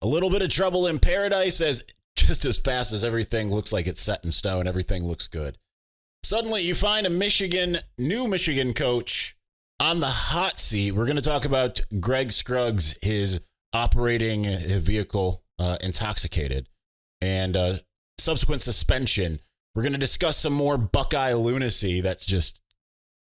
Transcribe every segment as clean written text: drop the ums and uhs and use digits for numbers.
A little bit of trouble in paradise as just as fast as everything looks like it's set in stone, everything looks good. Suddenly you find a new Michigan coach on the hot seat. We're going to talk about Greg Scruggs, his operating vehicle intoxicated, and subsequent suspension. We're going to discuss some more Buckeye lunacy that's just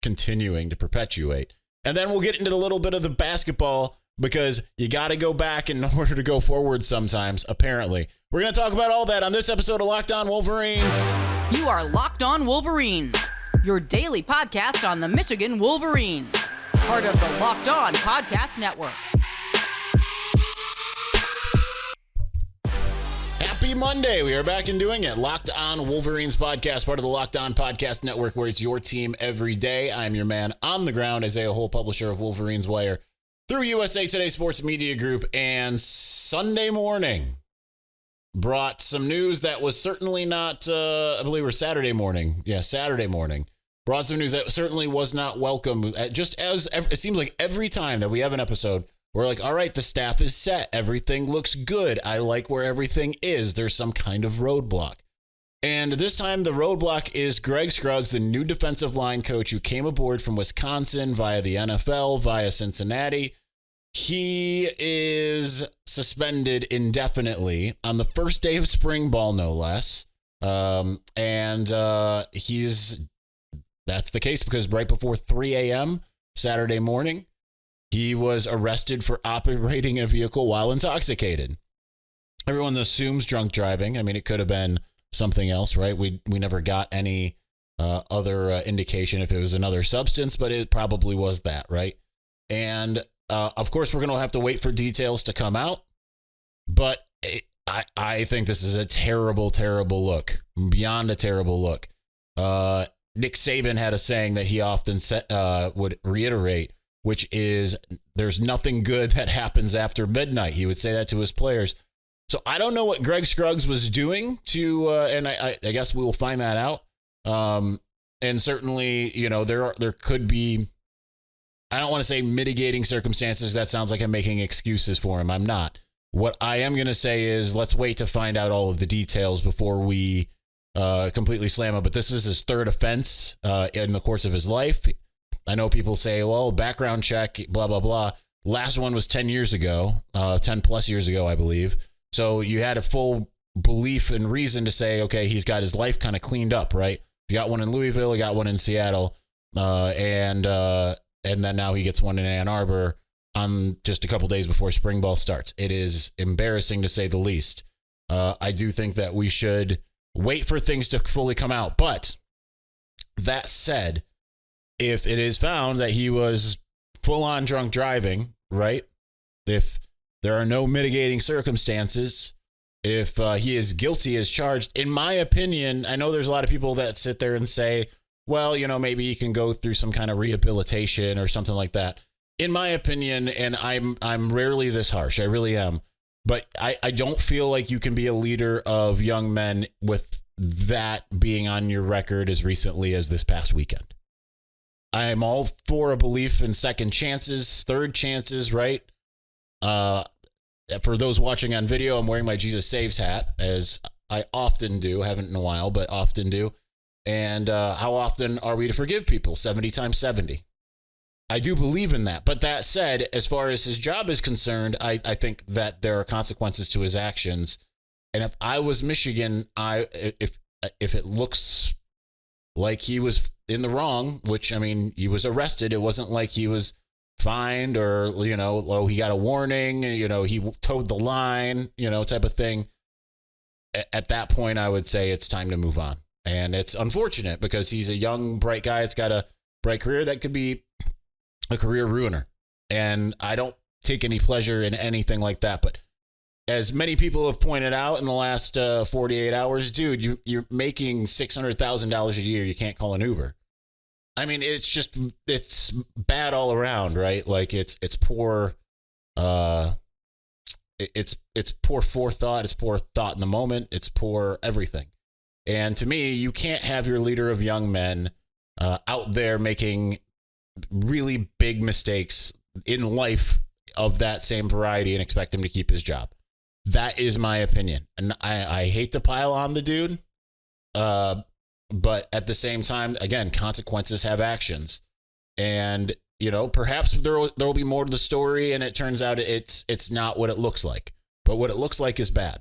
continuing to perpetuate. And then we'll get into a little bit of the basketball because you got to go back in order to go forward sometimes, apparently. We're going to talk about all that on this episode of Locked On Wolverines. You are Locked On Wolverines, your daily podcast on the Michigan Wolverines, part of the Locked On Podcast Network. Happy Monday. We are back and doing it. Locked On Wolverines podcast, part of the Locked On Podcast Network, where it's your team every day. I'm your man on the ground, Isaiah Hole, publisher of Wolverines Wire through USA Today Sports Media Group. And Sunday morning brought some news that was certainly not, I believe it was Saturday morning. Yeah, Saturday morning. Brought some news that certainly was not welcome. Just as it seems like every time that we have an episode, we're like, all right, the staff is set. Everything looks good. I like where everything is. There's some kind of roadblock. And this time the roadblock is Greg Scruggs, the new defensive line coach who came aboard from Wisconsin via the NFL, via Cincinnati. He is suspended indefinitely on the first day of spring ball, no less. That's the case because right before 3 a.m. Saturday morning, he was arrested for operating a vehicle while intoxicated. Everyone assumes drunk driving. I mean, it could have been something else, right? We never got any other indication if it was another substance, but it probably was that, right? And of course, we're going to have to wait for details to come out. But I think this is a terrible, terrible look, beyond a terrible look. Nick Saban had a saying that he often would reiterate, which is there's nothing good that happens after midnight. He would say that to his players. So I don't know what Greg Scruggs was doing to, and I guess we will find that out. And certainly, you know, there could be, I don't want to say mitigating circumstances. That sounds like I'm making excuses for him. I'm not. What I am going to say is let's wait to find out all of the details before we completely slam him. But this is his third offense in the course of his life. I know people say, well, background check, blah, blah, blah. Last one was 10 years ago, 10 plus years ago, I believe. So you had a full belief and reason to say, okay, he's got his life kind of cleaned up, right? He got one in Louisville, he got one in Seattle, and then now he gets one in Ann Arbor on just a couple days before spring ball starts. It is embarrassing to say the least. I do think that we should wait for things to fully come out. But that said, if it is found that he was full-on drunk driving, right? If there are no mitigating circumstances, if he is guilty as charged, in my opinion, I know there's a lot of people that sit there and say, well, you know, maybe he can go through some kind of rehabilitation or something like that. In my opinion, and I'm rarely this harsh, I really am, but I don't feel like you can be a leader of young men with that being on your record as recently as this past weekend. I am all for a belief in second chances, third chances, right? For those watching on video, I'm wearing my Jesus Saves hat, as I often do. Haven't in a while, but often do. And how often are we to forgive people? 70 times 70. I do believe in that. But that said, as far as his job is concerned, I think that there are consequences to his actions. And if I was Michigan, if it looks like he was in the wrong, which, I mean, he was arrested. It wasn't like he was fined or, you know, oh, he got a warning, you know, he towed the line, you know, type of thing. At that point, I would say it's time to move on. And it's unfortunate because he's a young, bright guy. It's got a bright career that could be a career ruiner. And I don't take any pleasure in anything like that. But as many people have pointed out in the last 48 hours, dude, you're making $600,000 a year. You can't call an Uber. I mean, it's bad all around, right? Like it's poor, it's poor forethought. It's poor thought in the moment. It's poor everything. And to me, you can't have your leader of young men out there making really big mistakes in life of that same variety and expect him to keep his job. That is my opinion. And I hate to pile on the dude, but at the same time, again, consequences have actions. And, perhaps there will be more to the story, and it turns out it's not what it looks like. But what it looks like is bad.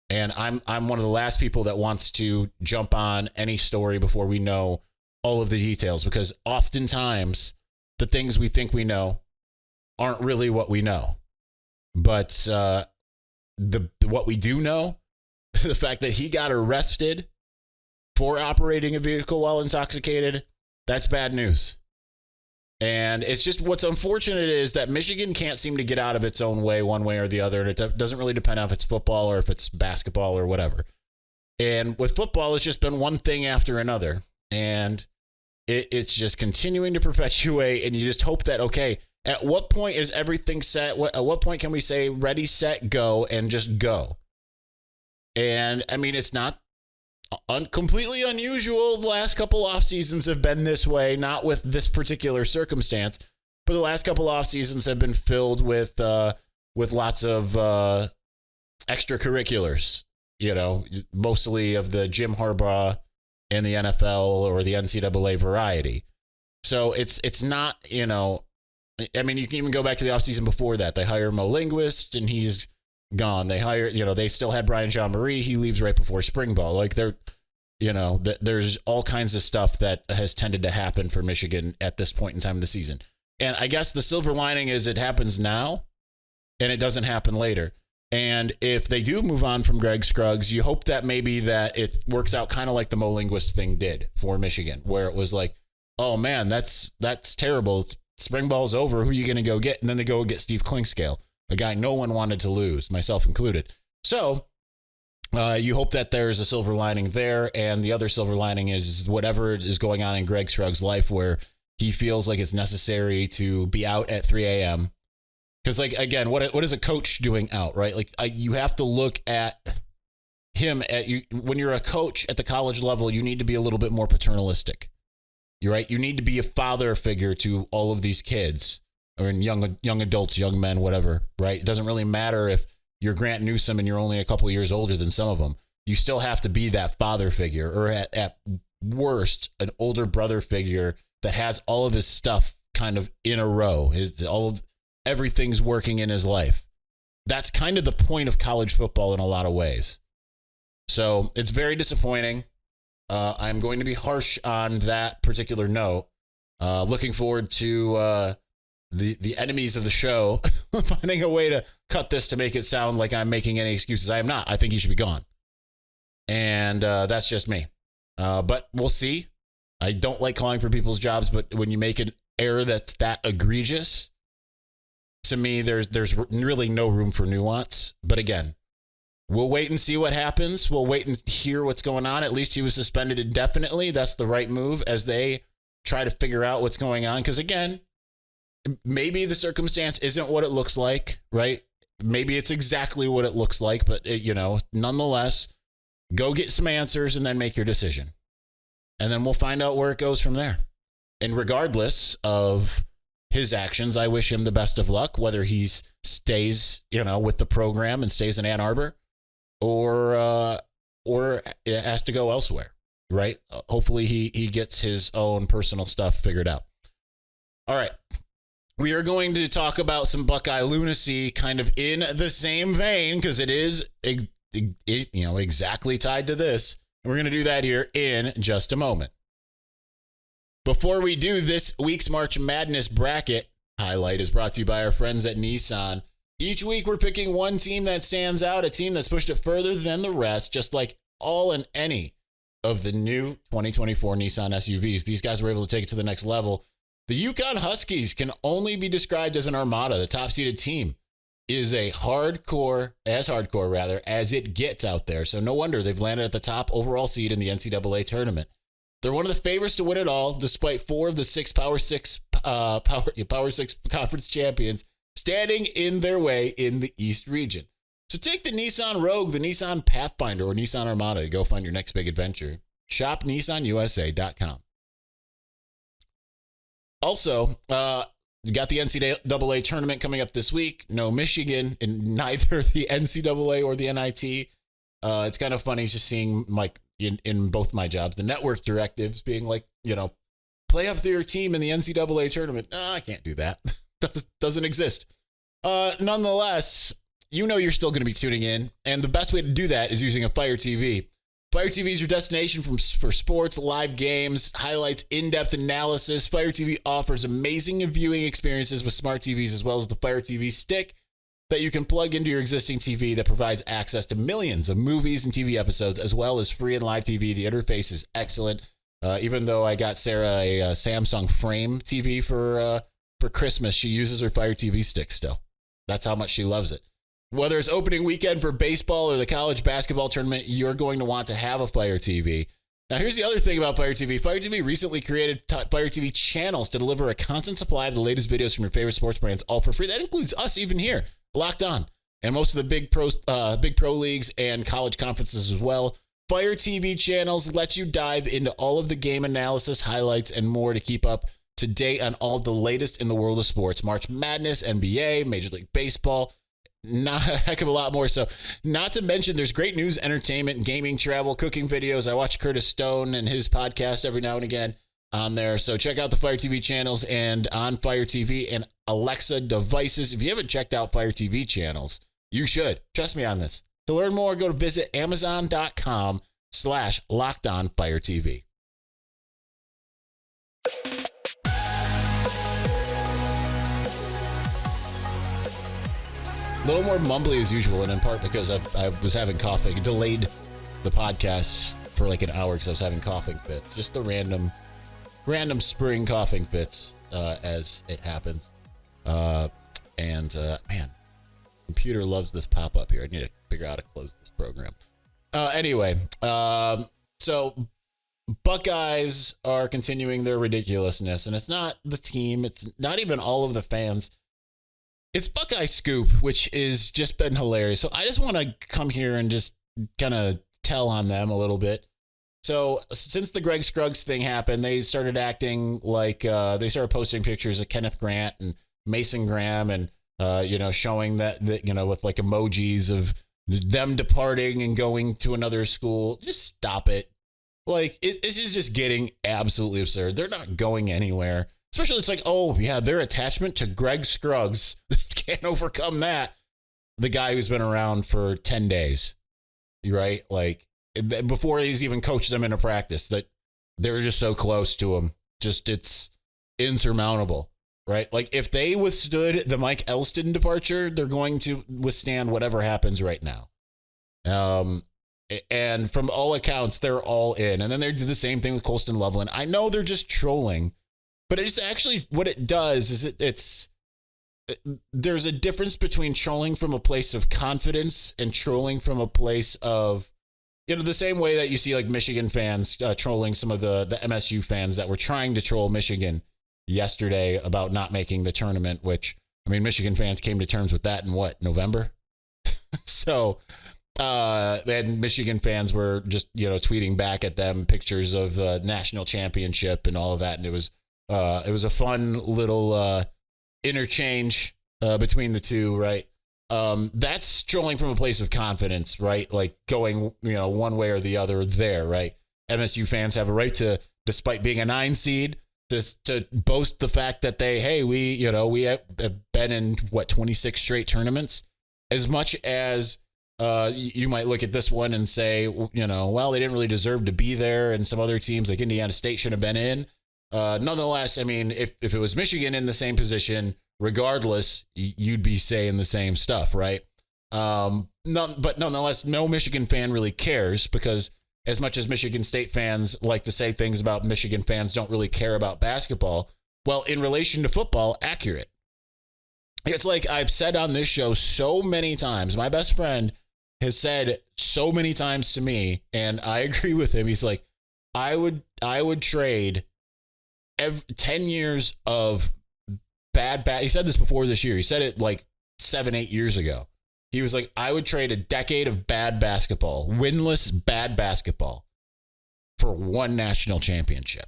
And I'm one of the last people that wants to jump on any story before we know all of the details, because oftentimes the things we think we know aren't really what we know. But what we do know, the fact that he got arrested for operating a vehicle while intoxicated, that's bad news. And it's just, what's unfortunate is that Michigan can't seem to get out of its own way one way or the other. And it doesn't really depend on if it's football or if it's basketball or whatever. And with football, it's just been one thing after another. And it's just continuing to perpetuate. And you just hope that, okay, at what point is everything set? At what point can we say ready, set, go, and just go? And I mean, it's not completely unusual. The last couple off seasons have been this way, not with this particular circumstance, but the last couple off seasons have been filled with lots of extracurriculars, mostly of the Jim Harbaugh and the NFL or the NCAA variety. So it's not, I mean, you can even go back to the offseason before that. They hire Mo Linguist and he's gone. They hire, they still had Brian Jean-Marie. He leaves right before spring ball. Like there's all kinds of stuff that has tended to happen for Michigan at this point in time of the season. And I guess the silver lining is it happens now and it doesn't happen later. And if they do move on from Greg Scruggs, you hope that maybe that it works out kind of like the Mo Linguist thing did for Michigan, where it was like, oh man, that's terrible. Spring ball's over. Who are you going to go get? And then they go get Steve Clinkscale, a guy no one wanted to lose, myself included. So you hope that there's a silver lining there. And the other silver lining is whatever is going on in Greg Scruggs' life, where he feels like it's necessary to be out at 3 a.m. Because, like, again, what is a coach doing out, right? Like, you have to look at him when you're a coach at the college level, you need to be a little bit more paternalistic. You're right. You need to be a father figure to all of these kids, or young adults, young men, whatever, right? It doesn't really matter if you're Grant Newsom and you're only a couple of years older than some of them. You still have to be that father figure, or at worst, an older brother figure that has all of his stuff kind of in a row. Everything's working in his life. That's kind of the point of college football in a lot of ways. So it's very disappointing. I'm going to be harsh on that particular note. Looking forward to the enemies of the show finding a way to cut this to make it sound like I'm making any excuses. I am not. I think he should be gone. And that's just me. But we'll see. I don't like calling for people's jobs, but when you make an error that's that egregious, to me, there's really no room for nuance. But again, we'll wait and see what happens. We'll wait and hear what's going on. At least he was suspended indefinitely. That's the right move as they try to figure out what's going on. Because again, maybe the circumstance isn't what it looks like, right? Maybe it's exactly what it looks like. But, nonetheless, go get some answers and then make your decision. And then we'll find out where it goes from there. And regardless of his actions, I wish him the best of luck, whether he stays, with the program and stays in Ann Arbor, or has to go elsewhere, right? Hopefully he gets his own personal stuff figured out. All right. We are going to talk about some Buckeye lunacy kind of in the same vein, because it is, exactly tied to this. And we're going to do that here in just a moment. Before we do, this week's March Madness bracket highlight is brought to you by our friends at Nissan. Each week, we're picking one team that stands out, a team that's pushed it further than the rest, just like all and any of the new 2024 Nissan SUVs. These guys were able to take it to the next level. The Yukon Huskies can only be described as an armada. The top-seeded team is as hardcore as it gets out there. So no wonder they've landed at the top overall seed in the NCAA tournament. They're one of the favorites to win it all, despite 4 of the 6 Power 6 conference champions standing in their way in the East region. So take the Nissan Rogue, the Nissan Pathfinder, or Nissan Armada to go find your next big adventure. Shop NissanUSA.com. Also, You got the NCAA tournament coming up this week. No Michigan in neither the NCAA or the NIT. It's kind of funny just seeing like in both my jobs, the network directives being like, play up to your team in the NCAA tournament. No, I can't do that. Doesn't exist. Nonetheless, you're still going to be tuning in. And the best way to do that is using a Fire TV. Fire TV is your destination for sports, live games, highlights, in-depth analysis. Fire TV offers amazing viewing experiences with smart TVs as well as the Fire TV stick that you can plug into your existing TV that provides access to millions of movies and TV episodes as well as free and live TV. The interface is excellent. Even though I got Sarah a Samsung Frame TV for Christmas, she uses her Fire TV stick still. That's how much she loves it. Whether it's opening weekend for baseball or the college basketball tournament, you're going to want to have a Fire TV. Now, here's the other thing about Fire TV. Fire TV recently created Fire TV channels to deliver a constant supply of the latest videos from your favorite sports brands, all for free. That includes us even here, Locked On, and most of the big pro leagues and college conferences as well. Fire TV channels lets you dive into all of the game analysis, highlights, and more to keep up to date on all of the latest in the world of sports. March Madness, NBA, Major League Baseball, not a heck of a lot more. So not to mention there's great news, entertainment, gaming, travel, cooking videos. I watch Curtis Stone and his podcast every now and again on there. So check out the Fire TV channels and on Fire TV and Alexa devices. If you haven't checked out Fire TV channels, you should. Trust me on this. To learn more, go to visit amazon.com/LockedOnFireTV. A little more mumbly as usual, and in part because I was having coughing. It delayed the podcast for like an hour because I was having coughing fits. Just the random spring coughing fits as it happens. Man, computer loves this pop-up here. I need to figure out how to close this program. Anyway, so Buckeyes are continuing their ridiculousness, and it's not the team. It's not even all of the fans. It's Buckeye Scoop, which is just been hilarious. So I just want to come here and just kind of tell on them a little bit. So since the Greg Scruggs thing happened, they started acting like they started posting pictures of Kenneth Grant and Mason Graham and, showing that, with like emojis of them departing and going to another school. Just stop it. Like, this is just getting absolutely absurd. They're not going anywhere. Especially, it's like, oh, yeah, their attachment to Greg Scruggs. Can't overcome that. The guy who's been around for 10 days, right? Like, before he's even coached them in a practice, that they're just so close to him. Just, it's insurmountable, right? Like, if they withstood the Mike Elston departure, they're going to withstand whatever happens right now. And from all accounts, they're all in. And then they do the same thing with Colston Loveland. I know they're just trolling. But it's actually what it does is there's a difference between trolling from a place of confidence and trolling from a place of, the same way that you see like Michigan fans trolling some of the MSU fans that were trying to troll Michigan yesterday about not making the tournament, which, Michigan fans came to terms with that in November? So, and Michigan fans were just, tweeting back at them pictures of the national championship and all of that. And it was a fun little interchange between the two, right? That's trolling from a place of confidence, right? Like going, one way or the other there, right? MSU fans have a right to, despite being a 9 seed, to boast the fact that we have been in 26 straight tournaments. As much as you might look at this one and say, well, they didn't really deserve to be there, and some other teams like Indiana State should have been in. Nonetheless, if it was Michigan in the same position, regardless, you'd be saying the same stuff, right? But nonetheless, no Michigan fan really cares because as much as Michigan State fans like to say things about Michigan fans don't really care about basketball, well, in relation to football, accurate. It's like I've said on this show so many times, my best friend has said so many times to me, and I agree with him. He's like, I would trade 10 years of bad. He said this before this year. He said it like 7-8 years ago. He was like, I would trade a decade of bad basketball, winless bad basketball, for one national championship.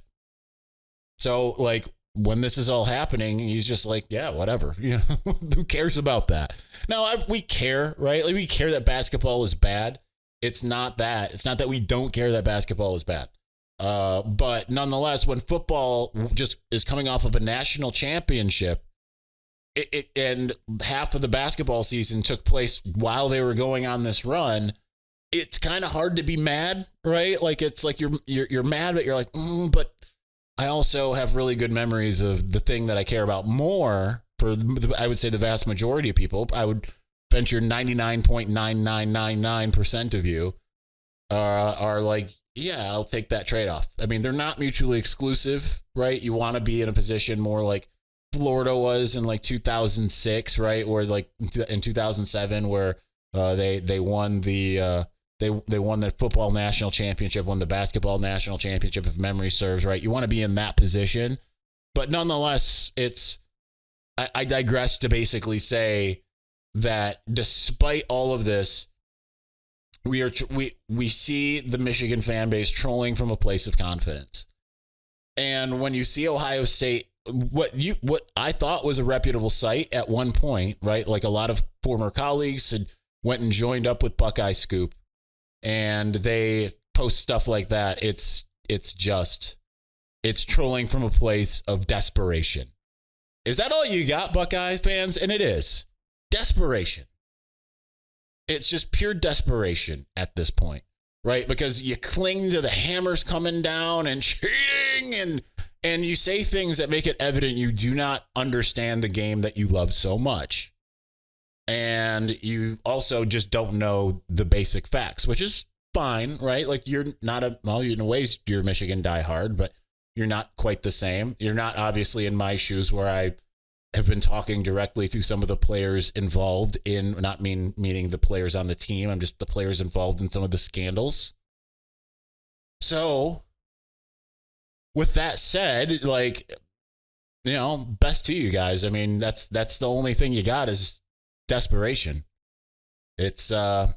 So like when this is all happening, he's just like, yeah, whatever. You know, who cares about that? Now, we care, right? Like, we care that basketball is bad. It's not that. It's not that we don't care that basketball is bad. But nonetheless, when football just is coming off of a national championship, and half of the basketball season took place while they were going on this run, it's kind of hard to be mad, right? Like, it's like you're mad, but you're like, but I also have really good memories of the thing that I care about more. For I would say the vast majority of people, I would venture 99.9999% of you are like, yeah, I'll take that trade-off. I mean, they're not mutually exclusive, right? You want to be in a position more like Florida was in like 2006, right? Or like in 2007, where they won the they won the football national championship, won the basketball national championship, if memory serves, right? You want to be in that position, but nonetheless, I digress to basically say that despite all of this, we see the Michigan fan base trolling from a place of confidence. And when you see Ohio State, what I thought was a reputable site at one point, right? Like, a lot of former colleagues had went and joined up with Buckeye Scoop, and they post stuff like that. It's trolling from a place of desperation. Is that all you got, Buckeye fans? And it is desperation. It's just pure desperation at this point, right? Because you cling to the hammers coming down and cheating, and you say things that make it evident you do not understand the game that you love so much. And you also just don't know the basic facts, which is fine, right? Like, you're not in a ways, you're a Michigan diehard, but you're not quite the same. You're not obviously in my shoes, where I have been talking directly to some of the players involved in, not meaning the players on the team. I'm just the players involved in some of the scandals. So with that said, like, you know, best to you guys. I mean, that's the only thing you got is desperation. It's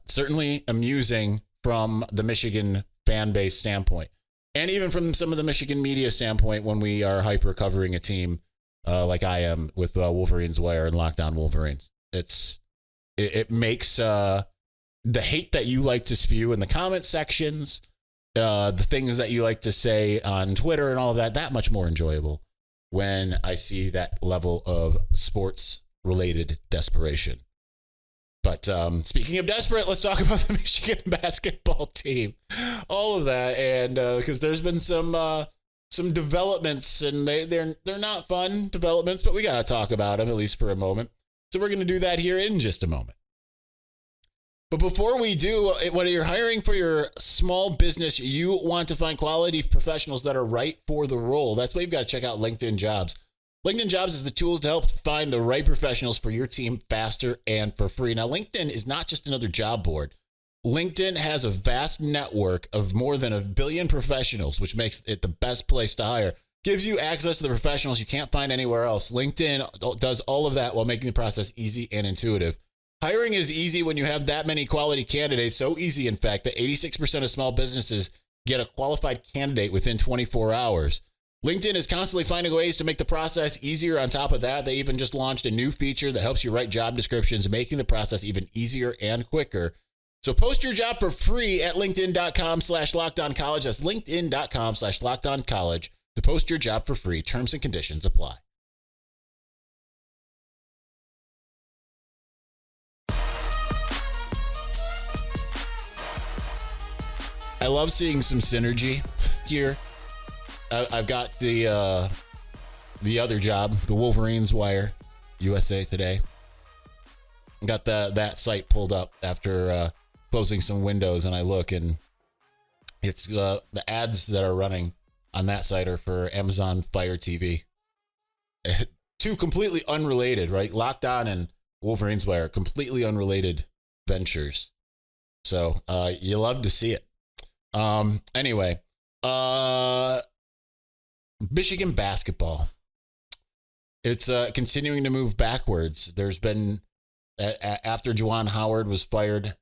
certainly amusing from the Michigan fan base standpoint, and even from some of the Michigan media standpoint, when we are hyper covering a team like I am with Wolverines Wire and Lockdown Wolverines. It makes the hate that you like to spew in the comment sections, the things that you like to say on Twitter and all of that much more enjoyable when I see that level of sports related desperation. But speaking of desperate, let's talk about the Michigan basketball team. All of that, and because there's been some developments, and they're not fun developments, but we got to talk about them at least for a moment. So we're going to do that here in just a moment. But before we do, when you're hiring for your small business, you want to find quality professionals that are right for the role. That's why you've got to check out LinkedIn Jobs. LinkedIn Jobs is the tools to help find the right professionals for your team faster and for free. Now, LinkedIn is not just another job board. LinkedIn has a vast network of more than 1 billion professionals, which makes it the best place to hire. Gives you access to the professionals you can't find anywhere else. LinkedIn does all of that while making the process easy and intuitive. Hiring is easy when you have that many quality candidates. So easy, in fact, that 86% of small businesses get a qualified candidate within 24 hours. LinkedIn is constantly finding ways to make the process easier. On top of that, they even just launched a new feature that helps you write job descriptions, making the process even easier and quicker. So post your job for free at linkedin.com/LockedOnCollege. That's linkedin.com/LockedOnCollege to post your job for free. Terms and conditions apply. I love seeing some synergy here. I've got the other job, the Wolverines Wire, USA Today. Got that site pulled up after closing some windows, and I look, and it's the ads that are running on that site are for Amazon Fire TV. Two completely unrelated, right? Locked On and Wolverines Wire, completely unrelated ventures. So you love to see it. Anyway, Michigan basketball. It's continuing to move backwards. There's been after Juwan Howard was fired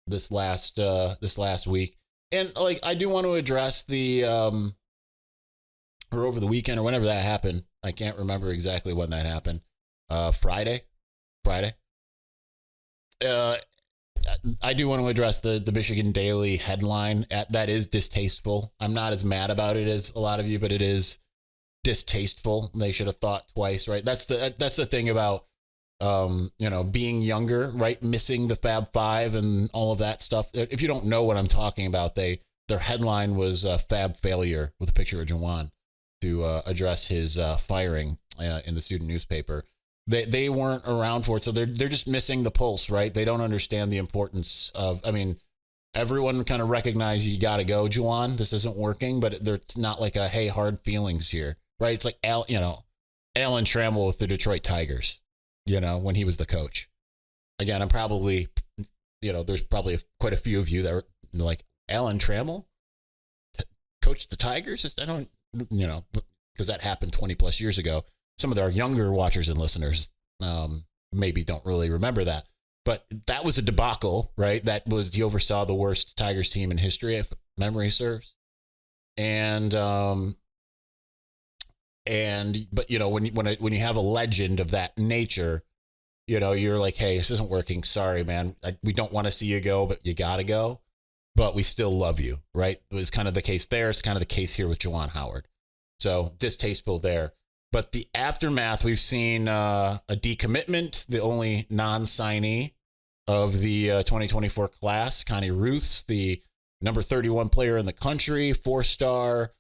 this last week, and like I do want to address the or over the weekend or whenever that happened, I can't remember exactly when that happened. Friday. I do want to address the Michigan Daily headline. That is distasteful. I'm not as mad about it as a lot of you, but it is distasteful. They should have thought twice, right? That's the thing about being younger, right? Missing the Fab Five and all of that stuff. If you don't know what I'm talking about, their headline was Fab Failure with a picture of Juwan to address his firing in the student newspaper. They weren't around for it, so they're just missing the pulse, right? They don't understand the importance of. I mean, everyone kind of recognizes you got to go, Juwan. This isn't working, but it's not like a hey, hard feelings here, right? It's like Alan Trammell with the Detroit Tigers, when he was the coach. Again, I'm probably, there's probably quite a few of you that are like Alan Trammell, coached the Tigers. I don't, because that happened 20 plus years ago. Some of our younger watchers and listeners maybe don't really remember that. But that was a debacle, right? He oversaw the worst Tigers team in history, if memory serves. But when you have a legend of that nature, you're like, hey, this isn't working. Sorry, man. We don't want to see you go, but you got to go. But we still love you, right? It was kind of the case there. It's kind of the case here with Juwan Howard. So distasteful there. But the aftermath, we've seen a decommitment, the only non-signee of the 2024 class, Khani Rooths, the number 31 player in the country, 4-star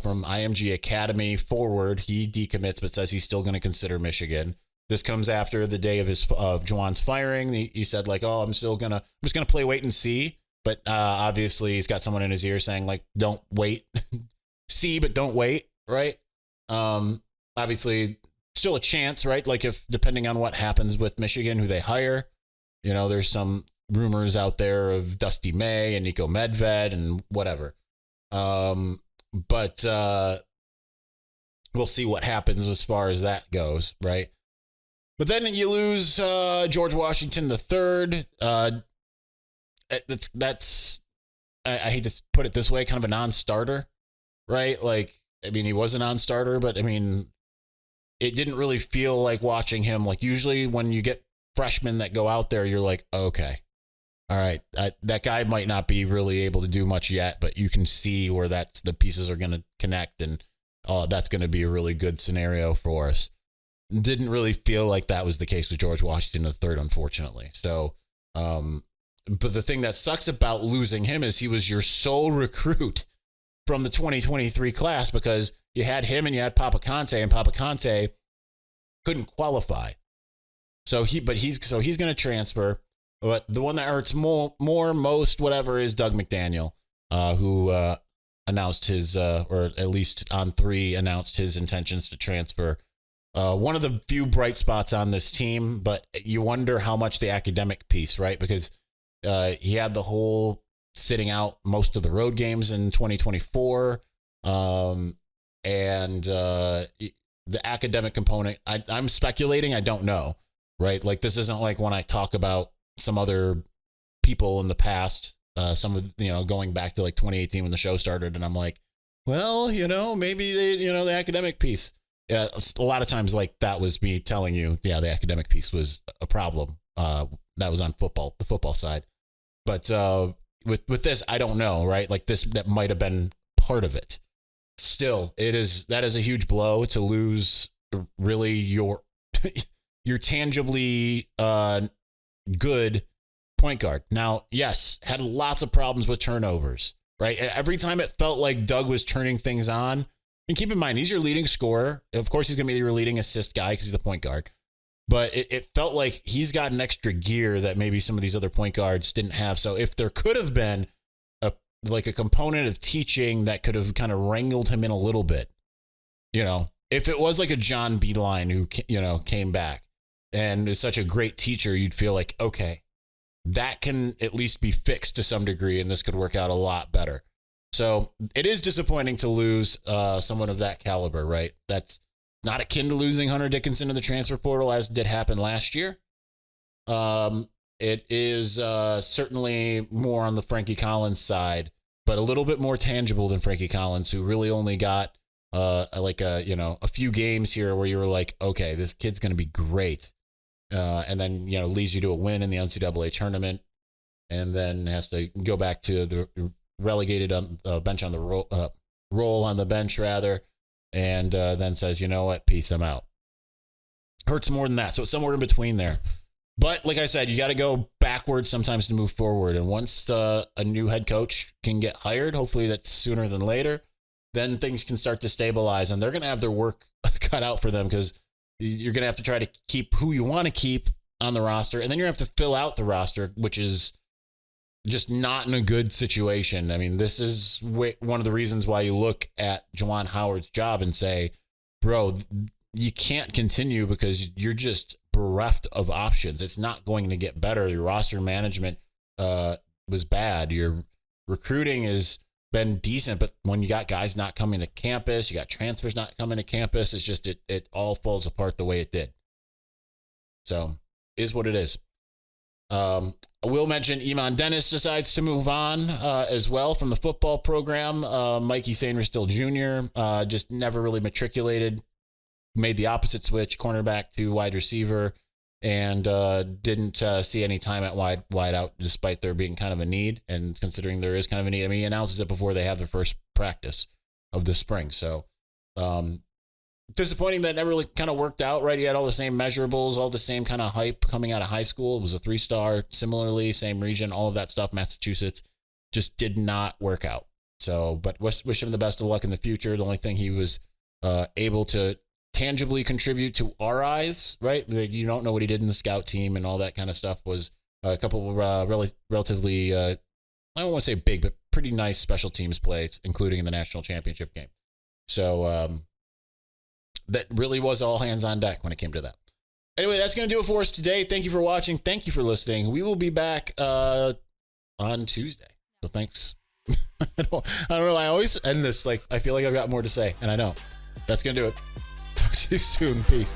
from IMG Academy forward. He decommits, but says he's still going to consider Michigan. This comes after the day of Juwan's firing. He said like, "Oh, I'm just going to play wait and see." But obviously, he's got someone in his ear saying like, "Don't wait, see, but don't wait." Right? Obviously, still a chance, right? Like if depending on what happens with Michigan, who they hire, there's some rumors out there of Dusty May and Nico Medved and whatever. But we'll see what happens as far as that goes, right? But then you lose George Washington III. That's I hate to put it this way, kind of a non-starter, right? Like, I mean, he was a non-starter, but I mean, it didn't really feel like watching him. Like usually when you get freshmen that go out there, you're like, okay, all right, that guy might not be really able to do much yet, but you can see where the pieces are going to connect, and that's going to be a really good scenario for us. Didn't really feel like that was the case with George Washington III, unfortunately. So, but the thing that sucks about losing him is he was your sole recruit from the 2023 class, because you had him and you had Papa Conte, and Papa Conte couldn't qualify. So he's going to transfer. But the one that hurts most, whatever, is Dug McDaniel, who announced his, or at least on 3, announced his intentions to transfer. One of the few bright spots on this team, but you wonder how much the academic piece, right? Because he had the whole sitting out most of the road games in 2024. And the academic component, I'm speculating, I don't know, right? Like this isn't like when I talk about some other people in the past, some of, going back to like 2018 when the show started, and I'm like, well, maybe the academic piece. A lot of times like that was me telling you, yeah, the academic piece was a problem. That was on the football side. But with this, I don't know, right? Like that might have been part of it. Still, that is a huge blow to lose really your tangibly good point guard. Now, yes, had lots of problems with turnovers, right? Every time it felt like Dug was turning things on, and keep in mind, he's your leading scorer. Of course, he's going to be your leading assist guy because he's the point guard. But it felt like he's got an extra gear that maybe some of these other point guards didn't have. So if there could have been a component of teaching that could have kind of wrangled him in a little bit, if it was like a John Beeline who, came back and is such a great teacher, you'd feel like, okay, that can at least be fixed to some degree, and this could work out a lot better. So it is disappointing to lose someone of that caliber, right? That's not akin to losing Hunter Dickinson to the transfer portal, as did happen last year. It is certainly more on the Frankie Collins side, but a little bit more tangible than Frankie Collins, who really only got a few games here where you were like, okay, this kid's going to be great. And then, leads you to a win in the NCAA tournament, and then has to go back to the relegated bench on the roll on the bench rather. And then says, you know what, peace, I'm out. Hurts more than that. So it's somewhere in between there. But like I said, you got to go backwards sometimes to move forward. And once a new head coach can get hired, hopefully that's sooner than later, then things can start to stabilize, and they're going to have their work cut out for them, because you're going to have to try to keep who you want to keep on the roster. And then you're going to have to fill out the roster, which is just not in a good situation. I mean, this is one of the reasons why you look at Juwan Howard's job and say, bro, you can't continue because you're just bereft of options. It's not going to get better. Your roster management was bad. Your recruiting has been decent, but when you got guys not coming to campus, you got transfers not coming to campus, it's just it all falls apart the way it did. So is what it is. I will mention Iman Dennis decides to move on as well from the football program. Mikey Sainristil still Jr. Just never really matriculated, made the opposite switch, cornerback to wide receiver, and didn't see any time at wide out, despite there being kind of a need. And considering there is kind of a need, I mean, he announces it before they have their first practice of the spring. So disappointing that never really kind of worked out, right? He had all the same measurables, all the same kind of hype coming out of high school. It was a 3-star, similarly, same region, all of that stuff, Massachusetts. Just did not work out. So, but wish him the best of luck in the future. The only thing he was able to tangibly contribute to our eyes, right? You don't know what he did in the scout team and all that kind of stuff, was a couple of relatively, I don't want to say big, but pretty nice special teams plays, including in the national championship game. So that really was all hands on deck when it came to that. Anyway, that's going to do it for us today. Thank you for watching. Thank you for listening. We will be back on Tuesday. So thanks. I don't know. I always end this like I feel like I've got more to say, and I don't. That's going to do it. Talk to you soon. Peace.